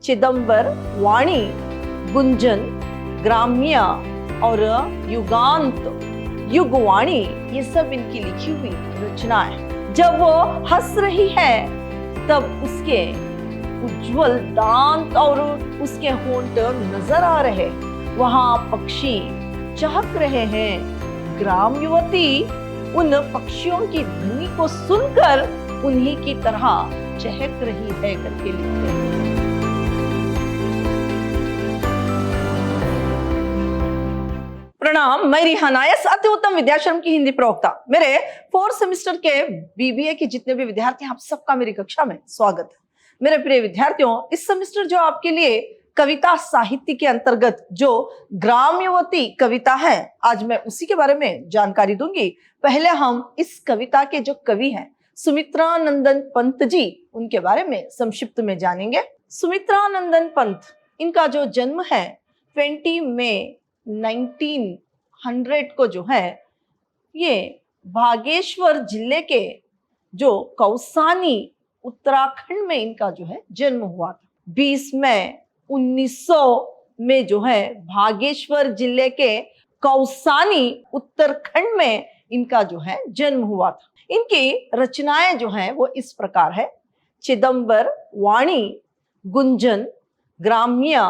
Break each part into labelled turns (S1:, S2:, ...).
S1: चिदंबर, वाणी, गुंजन, ग्राम्य और युगांत, युगवाणी, ये सब इनकी लिखी हुई रचनाएं। जब वो हंस रही है तब उसके उज्जवल दांत और उसके होंठ नजर आ रहे। वहां पक्षी चहक रहे हैं। ग्राम युवती उन पक्षियों की ध्वनि को सुनकर उन्हीं की तरह चहक रही है करके लिखते हैं। प्रणाम, मैं रिहाना एस, अति उत्तम विद्याश्रम की हिंदी प्रवक्ता। मेरे 4th सेमेस्टर के बीबीए के जितने भी विद्यार्थी हैं, आप सबका मेरी कक्षा में स्वागत है। मेरे प्रिय विद्यार्थियों, इस सेमेस्टर जो आपके लिए कविता साहित्य के अंतर्गत जो ग्राम युवती कविता है, आज मैं उसी के बारे में जानकारी दूंगी। पहले हम इस कविता के जो कवि हैं सुमित्रानंदन पंत जी, उनके बारे में संक्षिप्त में जानेंगे। सुमित्रानंदन पंत, इनका जो जन्म है 20 मई 1900 को जो है, ये बागेश्वर जिले के जो कौसानी उत्तराखंड में इनका जो है जन्म हुआ था। 20 मई 1900 में जो है बागेश्वर जिले के कौसानी उत्तराखंड में इनका जो है जन्म हुआ था। इनकी रचनाएं जो हैं वो इस प्रकार है। चिदंबर, वाणी, गुंजन, ग्राम्य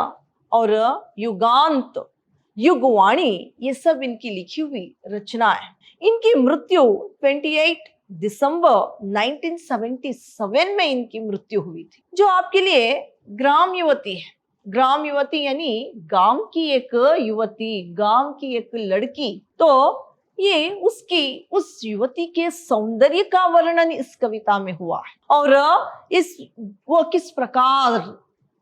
S1: और युगांत, युगवाणी, ये सब इनकी लिखी हुई रचनाएं। इनकी मृत्यु 28 दिसंबर 1977 में इनकी मृत्यु हुई थी। जो आपके लिए ग्राम युवती है, ग्राम युवती यानी गांव की एक युवती, गांव की एक लड़की, तो ये उसकी उस युवती के सौंदर्य का वर्णन इस कविता में हुआ है। और वो किस प्रकार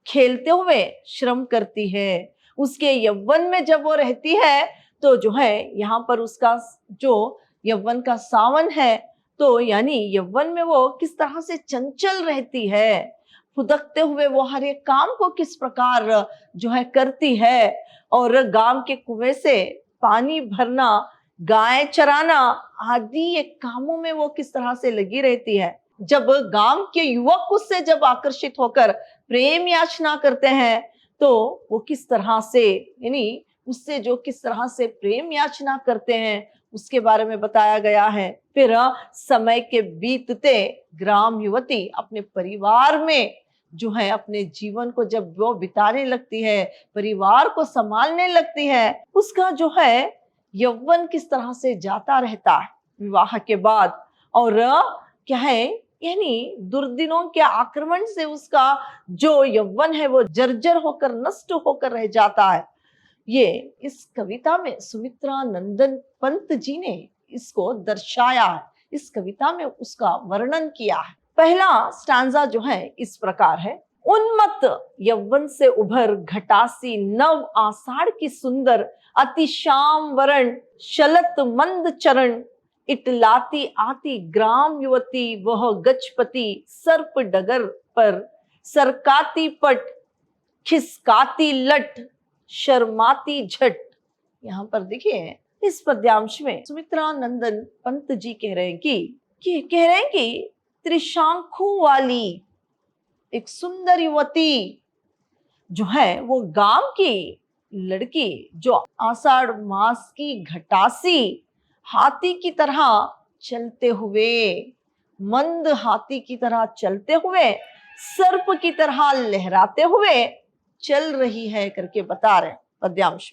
S1: खेलते हुए श्रम करती है, उसके यौवन में जब वो रहती है तो जो है यहाँ पर उसका जो यौवन का सावन है, तो यानी यौवन में वो किस तरह से चंचल रहती है, फुदकते हुए वो हर एक काम को किस प्रकार जो है करती है, और गांव के कुएं से पानी भरना, गाय चराना आदि एक कामों में वो किस तरह से लगी रहती है। जब गांव के युवक उससे जब आकर्षित होकर प्रेम याचना करते हैं तो वो किस तरह से, यानी उससे जो किस तरह से प्रेम याचना करते हैं उसके बारे में बताया गया है। फिर समय के बीतते ग्राम युवती अपने परिवार में जो है अपने जीवन को जब वो बिताने लगती है, परिवार को संभालने लगती है, उसका जो है यौवन किस तरह से जाता रहता है विवाह के बाद। और क्या है, यानी दुर्दिनों के आक्रमण से उसका जो यौवन है वो जर्जर होकर, नष्ट होकर रह जाता है। ये इस कविता में सुमित्रानंदन पंत जी ने इसको दर्शाया है, इस कविता में उसका वर्णन किया है। पहला स्टांजा जो है इस प्रकार है। उन्मत्त यौवन से उभर घटासी, नव आषाढ़ की सुंदर, अति श्याम वरण, शलत मंद चरण, इटलाती आती ग्राम युवती, वह गजपति सर्प डगर पर, सरकाती पट, खिसकाती लट, शर्माती झट। यहाँ पर देखिए इस पद्यांश में सुमित्रानंदन पंत जी कह रहे हैं कि त्रिशांखों वाली एक सुंदर युवती जो है वो गांव की लड़की, जो आषाढ़ मास की घटासी हाथी की तरह चलते हुए, मंद हाथी की तरह चलते हुए, सर्प की तरह लहराते हुए चल रही है करके बता रहे पद्यांश।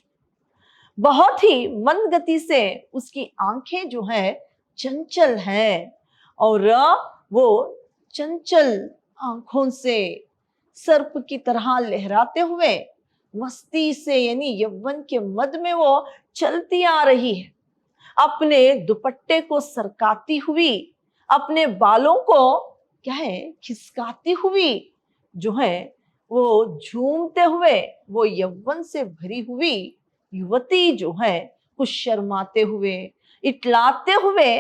S1: बहुत ही मंद गति से उसकी आंखें जो है चंचल हैं, और वो चंचल आंखों से सर्प की तरह लहराते हुए मस्ती से, यानी यौवन के मद में वो चलती आ रही है। अपने दुपट्टे को सरकाती हुई, अपने बालों को क्या है खिसकाती हुई जो है वो झूमते हुए, वो यौवन से भरी हुई युवती जो है कुछ शर्माते हुए, इटलाते हुए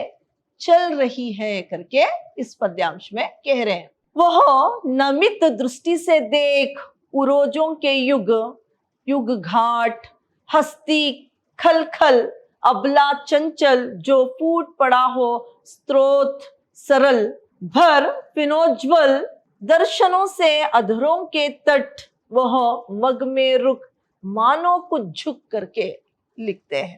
S1: चल रही है करके इस पद्यांश में कह रहे हैं। वह नमित दृष्टि से देख उरोजों के युग, युग घाट, हस्ती खल खल, अबला चंचल, जो फूट पड़ा हो स्त्रोत सरल, भर फिनोज्वल दर्शनों से अधरों के तट, वह मग में रुक मानो कुछ झुक करके लिखते हैं।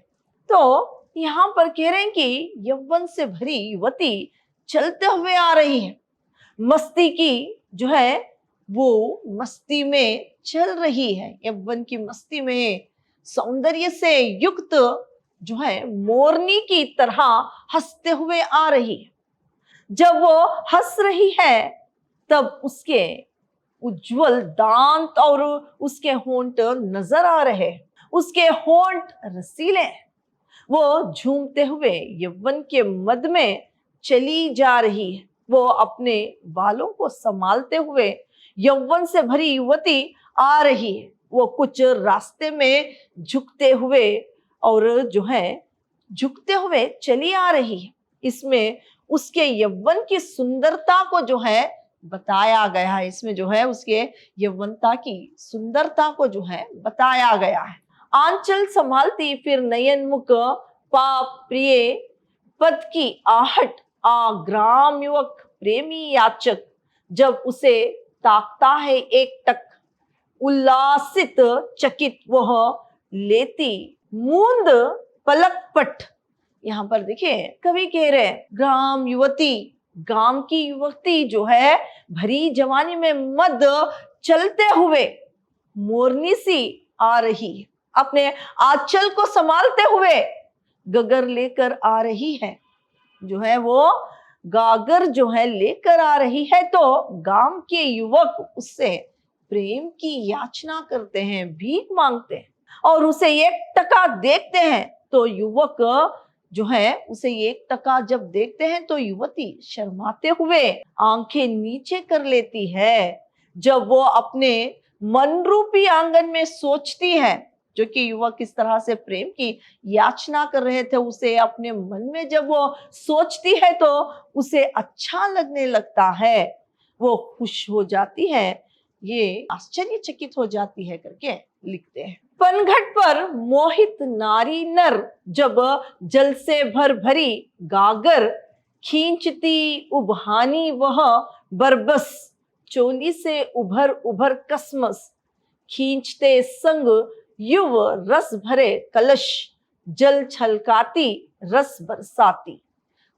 S1: तो यहाँ पर कह रहे हैं कि यौवन से भरी युवती चलते हुए आ रही है, मस्ती की जो है वो मस्ती में चल रही है, यौवन की मस्ती में सौंदर्य से युक्त जो है मोरनी की तरह हंसते हुए आ रही है। जब वो हंस रही है तब उसके उज्जवल दांत और उसके होंठ नजर आ रहे हैं, उसके होंठ रसीले हैं। वो झूमते हुए यौवन के मद में चली जा रही है। वो अपने बालों को संभालते हुए यौवन से भरी युवती आ रही है। वो कुछ रास्ते में झुकते हुए और जो है झुकते हुए चली आ रही है। इसमें उसके यौवन की सुंदरता को जो है बताया गया है। इसमें जो है उसके यौवनता की सुंदरता को जो है बताया गया है। आंचल संभालती फिर नयन मुख पाप प्रिय पद की आहट आ ग्राम युवक प्रेमी याचक, जब उसे ताकता है एक टक उल्लासित चकित वह लेती मूंद पलक पट। यहाँ पर देखिए कवि कह रहे हैं ग्राम युवती, गांव की युवती जो है भरी जवानी में मद चलते हुए मोरनी सी आ रही है, अपने आंचल को संभालते हुए गगर लेकर आ रही है। जो है वो गागर जो है लेकर आ रही है। तो गांव के युवक उससे प्रेम की याचना करते हैं, भीख मांगते हैं और उसे एक टका देखते हैं। तो युवक जो है उसे एक टका जब देखते हैं तो युवती शर्माते हुए आंखें नीचे कर लेती है। जब वो अपने मन रूपी आंगन में सोचती है, जो कि युवक किस तरह से प्रेम की याचना कर रहे थे, उसे अपने मन में जब वो सोचती है तो उसे अच्छा लगने लगता है, वो खुश हो जाती है, ये आश्चर्यचकित हो जाती है करके लिखते हैं। पनघट पर मोहित नारी नर, जब जल से भर भरी गागर खींचती उभानी वह बरबस, चोली से उभर उभर कसमस खींचते संग युव रस भरे कलश, जल छलकाती रस बरसाती।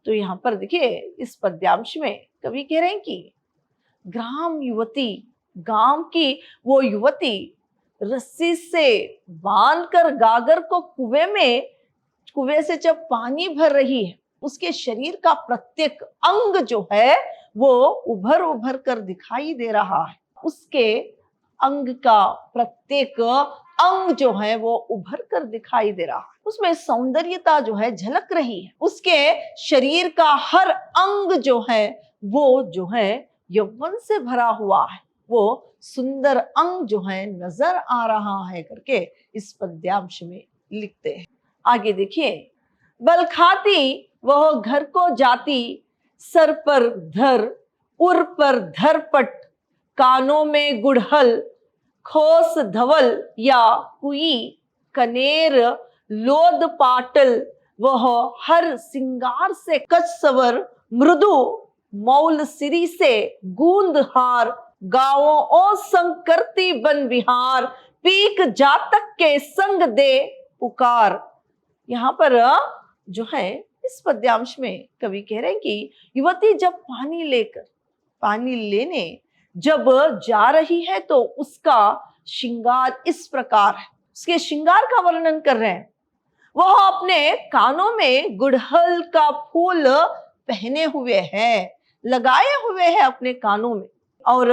S1: तो यहाँ पर देखिए इस पद्यांश में कवि कह रहे हैं कि ग्राम युवती, गांव की वो युवती रस्सी से बांधकर गागर को कुएं से जब पानी भर रही है, उसके शरीर का प्रत्येक अंग जो है वो उभर उभर कर दिखाई दे रहा है। उसके अंग का प्रत्येक अंग जो है वो उभर कर दिखाई दे रहा है, उसमें सौंदर्यता जो है झलक रही है। उसके शरीर का हर अंग जो है वो जो है यौवन से भरा हुआ है, वो सुंदर अंग जो है नजर आ रहा है करके इस पद्यांश में लिखते हैं। आगे देखिए, बल खाती वह घर को जाती, सर पर धर उर पर धर पट, कानों में गुड़हल खोस धवल या कुई कनेर लोद पाटल, वह हर सिंगार से कच सवर मृदु मौल सिरी से गूंद हार, गावों ओ संग करती बन विहार, पीक जातक के संग दे पुकार। यहाँ पर जो है इस पद्यांश में कवि कह रहे हैं कि युवती जब पानी लेने जब जा रही है तो उसका श्रृंगार इस प्रकार है। उसके श्रृंगार का वर्णन कर रहे हैं। वह अपने कानों में गुड़हल का फूल पहने हुए है, लगाए हुए है अपने कानों में, और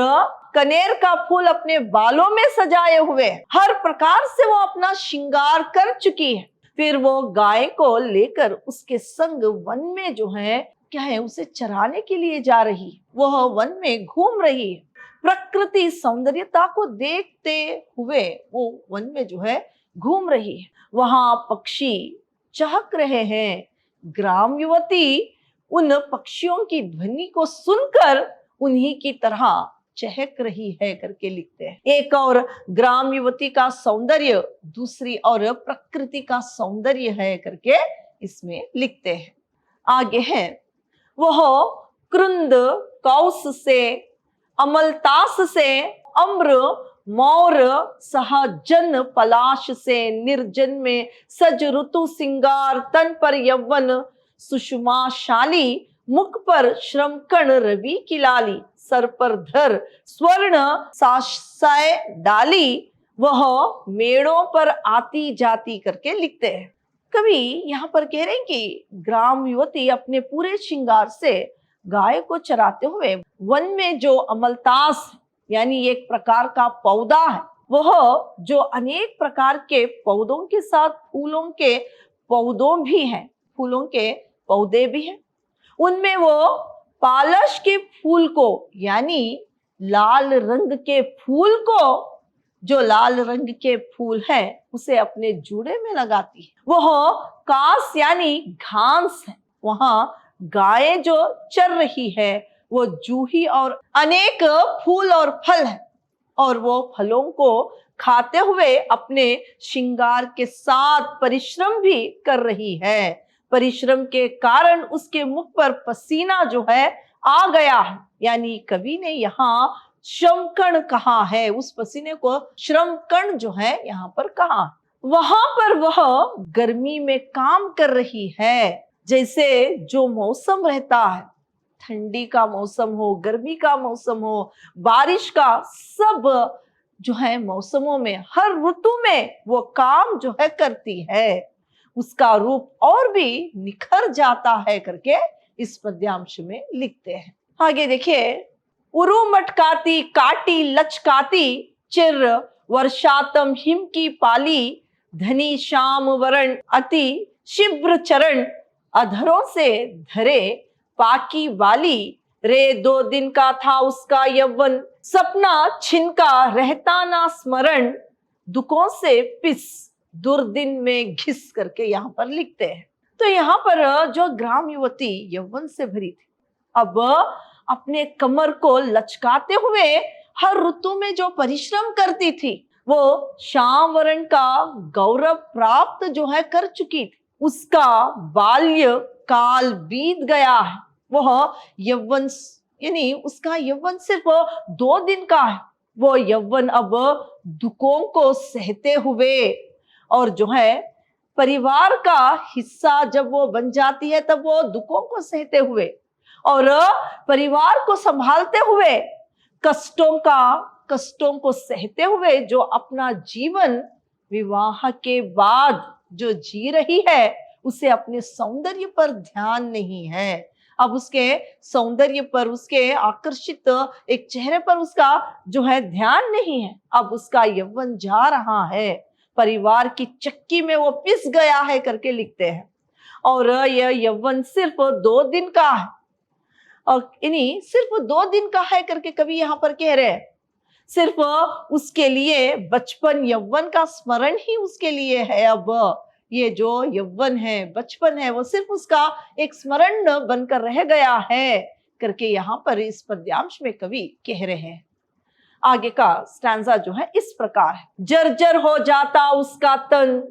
S1: कनेर का फूल अपने बालों में सजाए हुए, हर प्रकार से वो अपना श्रृंगार कर चुकी है। फिर वो गाय को लेकर उसके संग वन में जो है क्या है उसे चराने के लिए जा रही है। वह वन में घूम रही है, प्रकृति सौंदर्यता को देखते हुए वो वन में जो है घूम रही है। वहां पक्षी चहक रहे हैं। ग्राम युवती उन पक्षियों की ध्वनि को सुनकर उन्हीं की तरह चहक रही है करके लिखते हैं। एक और ग्राम युवती का सौंदर्य, दूसरी और प्रकृति का सौंदर्य है करके इसमें लिखते हैं। आगे है, वह कृंद कौस से अमलतास से अम्र मौर सहजन पलाश से निर्जन में सज ऋतु सिंगार तन पर यौवन सुषमाशाली मुख पर श्रम कण रवि की लाली सर पर धर स्वर्ण साशय डाली वह मेड़ों पर आती जाती करके लिखते हैं। कवि यहाँ पर कह रहे हैं कि ग्राम युवती अपने पूरे श्रृंगार से गाय को चराते हुए वन में जो अमलतास यानी एक प्रकार का पौधा है, वह जो अनेक प्रकार के पौधों के साथ फूलों के पौधों भी हैं, फूलों के पौधे भी हैं, उनमें वो पालश के फूल को यानी लाल रंग के फूल को, जो लाल रंग के फूल है उसे अपने जूड़े में लगाती है। वह कास यानी घास है, वहां गाय जो चर रही है वो जूही और अनेक फूल और फल है, और वो फलों को खाते हुए अपने श्रृंगार के साथ परिश्रम भी कर रही है। परिश्रम के कारण उसके मुख पर पसीना जो है आ गया है, यानी कवि ने यहाँ श्रम कण कहा है, उस पसीने को श्रम कण जो है यहाँ पर कहा। वहां पर वह गर्मी में काम कर रही है। जैसे जो मौसम रहता है, ठंडी का मौसम हो, गर्मी का मौसम हो, बारिश का, सब जो है मौसमों में हर ऋतु में वो काम जो है करती है, उसका रूप और भी निखर जाता है करके इस पद्यांश में लिखते हैं। आगे देखिए, उरु मटकाती काटी लचकाती चिर वर्षातम हिम की पाली धनी श्याम वरण अति शिब्र चरण अधरों से धरे पाकी वाली रे 2 दिन का था उसका यौवन सपना छिनका रहता ना स्मरण दुखों से पिस दुर्दिन में घिस करके यहाँ पर लिखते हैं। तो यहाँ पर जो ग्राम युवती यौवन से भरी थी, अब अपने कमर को लचकाते हुए हर ऋतु में जो परिश्रम करती थी, वो श्याम वर्ण का गौरव प्राप्त जो है कर चुकी थी। उसका बाल्य काल बीत गया है, वह यौवन यानी उसका यौवन सिर्फ 2 दिन का है। वो यौवन अब दुखों को सहते हुए और जो है परिवार का हिस्सा जब वो बन जाती है, तब वो दुखों को सहते हुए और परिवार को संभालते हुए कष्टों को सहते हुए जो अपना जीवन विवाह के बाद जो जी रही है, उसे अपने सौंदर्य पर ध्यान नहीं है। अब उसके सौंदर्य पर, उसके आकर्षित एक चेहरे पर उसका जो है ध्यान नहीं है। अब उसका यौवन जा रहा है, परिवार की चक्की में वो पिस गया है करके लिखते हैं। और यह यौवन सिर्फ 2 दिन का है, और इन्हीं सिर्फ 2 दिन का है करके कवि यहाँ पर कह रहे हैं। सिर्फ उसके लिए बचपन यौवन का स्मरण ही उसके लिए है। अब ये जो यौवन है, बचपन है, वो सिर्फ उसका एक स्मरण बनकर रह गया है करके यहाँ पर इस पद्यांश में कवि कह रहे हैं। आगे का स्टैंजा जो है इस प्रकार है। जर्जर हो जाता उसका तन,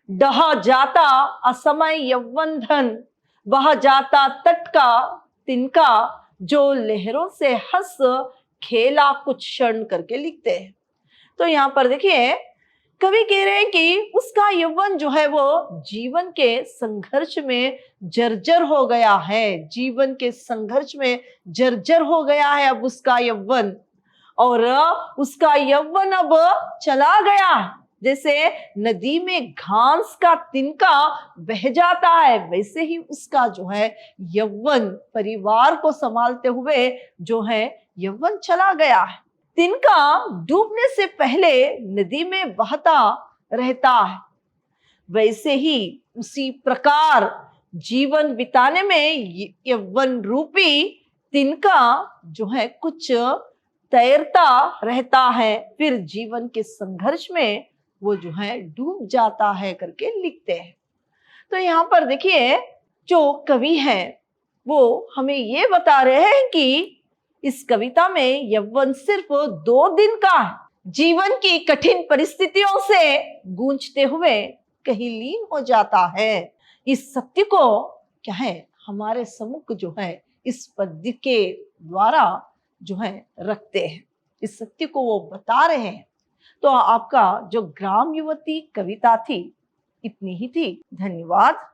S1: डहा जाता असमय यौवन धन, बह जाता तट का तिनका, जो लहरों से हंस खेला कुछ क्षण करके लिखते हैं। तो यहाँ पर देखिए, कवि कह रहे हैं कि उसका यौवन जो है वो जीवन के संघर्ष में जर्जर हो गया है, जीवन के संघर्ष में जर्जर हो गया है अब उसका यौवन, और उसका यौवन अब चला गया। जैसे नदी में घास का तिनका बह जाता है, वैसे ही उसका जो है यौवन परिवार को संभालते हुए जो है यौवन चला गया है। तिनका डूबने से पहले नदी में बहता रहता है, वैसे ही उसी प्रकार जीवन बिताने में यौवन रूपी तिनका जो है कुछ तैरता रहता है, फिर जीवन के संघर्ष में वो जो है डूब जाता है करके लिखते हैं। तो यहाँ पर देखिए, जो कवि हैं वो हमें ये बता रहे हैं कि इस कविता में यौवन सिर्फ 2 दिन का है, जीवन की कठिन परिस्थितियों से गूंजते हुए कहीं लीन हो जाता है। इस सत्य को क्या है हमारे सम्मुख जो है इस पद्य के द्वारा जो है रखते हैं, इस सत्य को वो बता रहे हैं तो आपका जो ग्राम युवती कविता थी इतनी ही थी। धन्यवाद।